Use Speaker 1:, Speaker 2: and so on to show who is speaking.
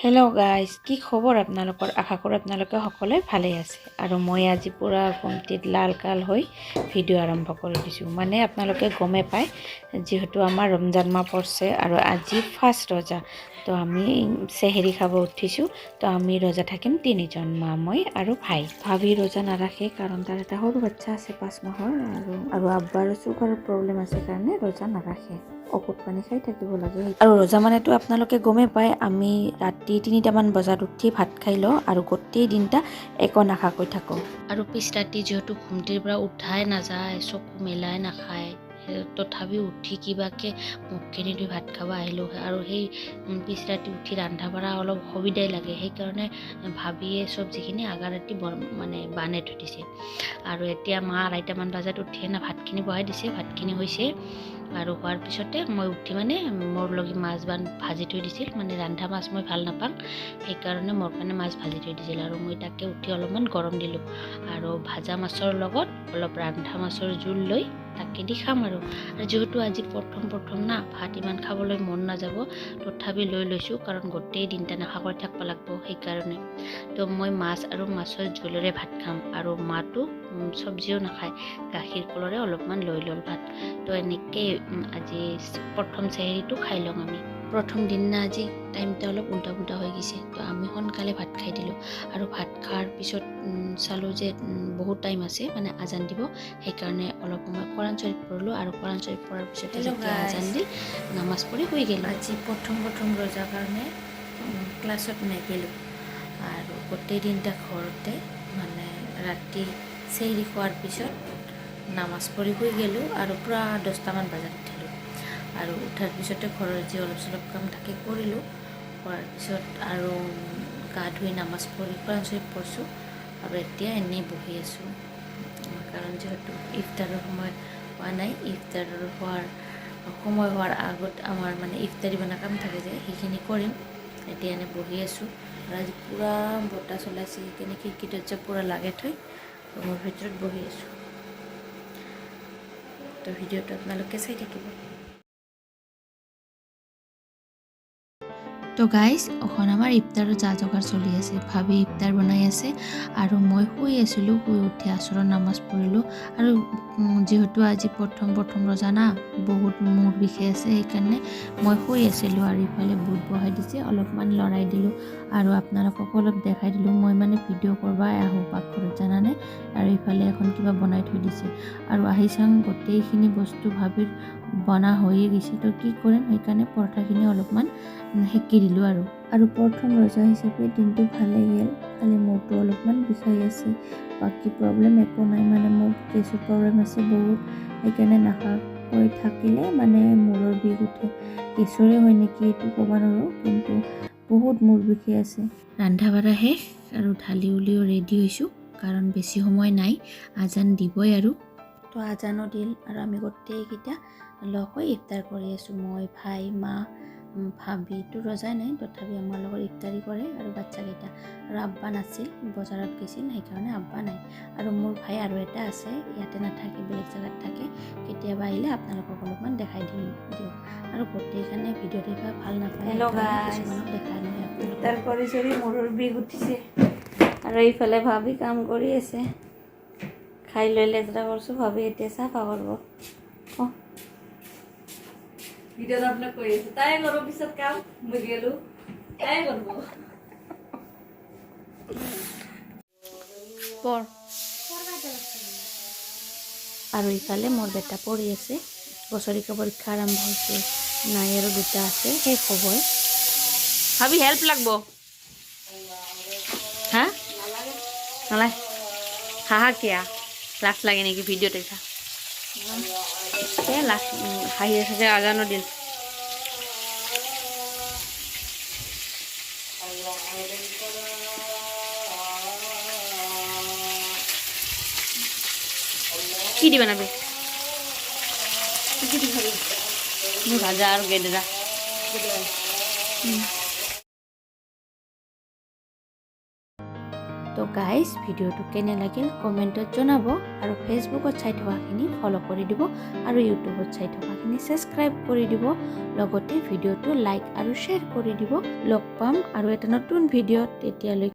Speaker 1: Hello' guys, কি খবৰ আপোনালোকৰ? আশা কৰোঁ আপোনালোকে সকলোৱে ভালেই আছে। আৰু মই আজি পূৰা কমপ্লিট লাল কাল হৈ ভিডিঅ' আৰম্ভ কৰি দিছোঁ। মানে আপোনালোকে গমে পায়, যিহেতু আমাৰ ৰমজান মাহ পৰিছে আৰু আজি ফাৰ্ষ্ট ৰজা, তো আমি চেহেৰি খাব উঠিছোঁ। তো আমি ৰজা থাকিম তিনিজন, মা, মই আৰু ভাই। ভাবি ৰজা নাৰাখে, কাৰণ তাৰ এটা সৰু বাচ্ছা আছে 5 মাহৰ, আৰু আব্বাৰ চুগাৰৰ প্ৰব্লেম আছে কাৰণে ৰজা নাৰাখে। ঔষধ পানী খাই থাকিব লাগে। আৰু ৰজা মানেতো আপোনালোকে গমেই পায়, আমি ৰাতি 3টামান বজাত উঠি ভাত খাই লওঁ আৰু গোটেই দিনটা একো নাখাকৈ থাকোঁ। আৰু পিছ ৰাতি যিহেতু ঘুমটিৰ পৰা উঠাই নাযায়, চকু মেলাই নাখায়, তথাপিও উঠি কিবাকে মুখখিনি ধুই ভাত খাব আহিলোঁ। আৰু সেই পিছ ৰাতি উঠি ৰন্ধা বঢ়া অলপ সুবিধাই লাগে, সেইকাৰণে ভাবিয়ে চব্জিখিনি আগা ৰাতি মানে বানাই থৈ দিছে। আৰু এতিয়া মা 2টামান বজাত উঠি ভাতখিনি বহাই দিছে। ভাতখিনি হৈছে আৰু হোৱাৰ পিছতে মই উঠি মানে মোৰ লগে মাছ ভাজি থৈ দিছিল। মানে ৰন্ধা মাছ মই ভাল নাপাওঁ, সেইকাৰণে মোৰ কাৰণে মাছ ভাজি থৈ দিছিল। আৰু মই তাকে উঠি অলপমান গৰম দিলোঁ, আৰু ভাজা মাছৰ লগত অলপ ৰন্ধা মাছৰ জোল লৈ তাকে দি খাম। আৰু যিহেতু আজি প্ৰথম না, ভাত ইমান খাবলৈ মন নাযাব, তথাপি লৈ লৈছোঁ, কাৰণ গোটেই দিনটা নাখাকৈ থাকিব লাগিব, সেইকাৰণে। তো মই মাছ আৰু মাছৰ জোলেৰে ভাত খাম, আৰু মাটো চব্জিও নাখায়, গাখীৰ কলৰে অলপমান লৈ ল'ল ভাত। তো এনেকৈ আজি প্ৰথম চেহেৰিটো খাই লওঁ আমি। প্ৰথম দিন না, আজি টাইমটা অলপ উল্টা পুল্টা হৈ গৈছে। তো আমি সোনকালে ভাত খাই দিলোঁ, আৰু ভাত খোৱাৰ পিছত চালোঁ যে বহুত টাইম আছে, মানে আজান দিব, সেইকাৰণে অলপ সময় কোৰাণ চৰীফ পঢ়িলোঁ। আৰু কোৰাণ চৰীফ পঢ়াৰ পিছতে যেতিয়া আজান দিল, নামাজ পঢ়ি শুই গ'লোঁ। আজি প্ৰথম ৰজাৰ কাৰণে ক্লাছত নগ'লোঁ, আৰু গোটেই দিনটা ঘৰতে, মানে ৰাতি চেহেৰি খোৱাৰ পিছত নামাজ পঢ়ি শুই গ'লোঁ, আৰু পূৰা 10টামান বজাত উঠিলোঁ। আৰু উঠাৰ পিছতে ঘৰৰ যি অলপ চলপ কাম থাকে কৰিলোঁ। কৰাৰ পিছত আৰু গা ধুই নামাজ পঢ়ি কোৰাণ চৰীফ পঢ়িছোঁ, আৰু এতিয়া এনেই বহি আছোঁ, কাৰণ যিহেতু ইফতাৰৰ সময় হোৱা নাই। ইফতাৰৰ সময় হোৱাৰ আগত আমাৰ মানে ইফতাৰী বনা কাম থাকে যে, সেইখিনি কৰিম। এতিয়া এনেই বহি আছোঁ, আৰু আজি পূৰা বতাহ চলাইছে, সেইকাৰণে খিৰিকী দৰ্জা পূৰা লাগে থৈ ৰুমৰ ভিতৰত বহি আছোঁ। তো ভিডিঅ'টো আপোনালোকে চাই থাকিব। তো গাইজ, এখন আমাৰ ইফতাৰৰ যা যোগাৰ চলি আছে। ভাবি ইফতাৰ বনাই আছে, আৰু মই শুই আছিলোঁ। শুই উঠি আচৰৰ নামাজ পঢ়িলোঁ, আৰু যিহেতু আজি প্ৰথম ৰজা না, বহুত মূৰ বিষাই আছে, সেইকাৰণে মই শুই আছিলোঁ। আৰু ইফালে বুট বহাই দিছে, অলপমান লৰাই দিলোঁ, আৰু আপোনালোকক অলপ দেখাই দিলোঁ। মই মানে ভিডিঅ' কৰিব আহোঁ পাকঘৰত, জানানে। আৰু ইফালে এখন কিবা বনাই থৈ দিছে, আৰু আহি চাওঁ গোটেইখিনি বস্তু ভাবিৰ বনা হৈয়ে গৈছে। তো কি কৰিম, সেইকাৰণে পৰঠাখিনি অলপমান সেকি দিলোঁ। আৰু প্ৰথম ৰজা হিচাপে দিনটো ভালেই গ'ল, খালি মূৰটো অলপমান বিষাই আছে। বাকী প্ৰব্লেম একো নাই, মানে মোৰ গেছৰ প্ৰব্লেম আছে বহুত, সেইকাৰণে নাখাকৈ থাকিলে মানে মূৰৰ বিষ উঠে। গেছৰে হয় নেকি এইটো ক'ব নোৱাৰোঁ, কিন্তু বহুত মূৰ বিষাই আছে। ৰন্ধা বঢ়া শেষ, আৰু ঢালি উলিও ৰেডি হৈছোঁ, কাৰণ বেছি সময় নাই, আজান দিবই। আৰু তো আজানো দিল, আৰু আমি গোটেইকেইটা লগ হৈ ইফতাৰ কৰি আছোঁ। মই, ভাই, মা, ভাবিটো ৰজাই নাই, তথাপি আমাৰ লগত ইফতাৰী কৰে, আৰু বাচ্চাকেইটা। আৰু আব্বা নাছিল, বজাৰত গৈছিল, সেইকাৰণে আব্বা নাই। আৰু মোৰ ভাই আৰু এটা আছে, ইয়াতে নাথাকে, বেলেগ জেগাত থাকে। কেতিয়াবা আহিলে আপোনালোকক অলপমান দেখাই দিওঁ। আৰু গোটেইখানে ভিডিঅ' দেখা ভাল নাপায়, কিছুমানক দেখাই নহয়। ইফতাৰ কৰি চৰি মূৰৰ বিষ উঠিছে, আৰু এইফালে ভাবি কাম কৰি আছে। খাই লৈ লেতেৰা কৰিছোঁ, ভাবি এতিয়া চাফা কৰিব।
Speaker 2: ভিডিঅ'ত আপোনাক কৈ আছো, তাই কৰিব পিছত কাম, মই গেলো, তাই কৰিব।
Speaker 1: আৰু ইফালে মোৰ বেটা পঢ়ি আছে, বছৰিকা পৰীক্ষা আৰম্ভ হৈছে, নাই আৰু 2টা আছে, শেষ হ'বই। ভাবি হেল্প লাগব, হা নালাগে, হাহা কিয়া লাজ লাগে নেকি ভিডিঅ'ত এটা? লাজ হাঁহি আছে যে, আজানো দিল। কি দিবা নাবে ভাজা আৰু গেডেৰা। তো গাইজ ভিডিঅ'টো কেনে লাগিল কমেণ্টত জনাব আৰু ফেচবুকত চাই থকাখিনি ফ'ল' কৰি দিব আৰু ইউটিউবত চাই থকাখিনি ছাবস্ক্ৰাইব কৰি দিব লগতে ভিডিঅ'টো লাইক আৰু শ্বেয়াৰ কৰি দিব লগ পাম আৰু এটা নতুন ভিডিঅ'ত তেতিয়ালৈকে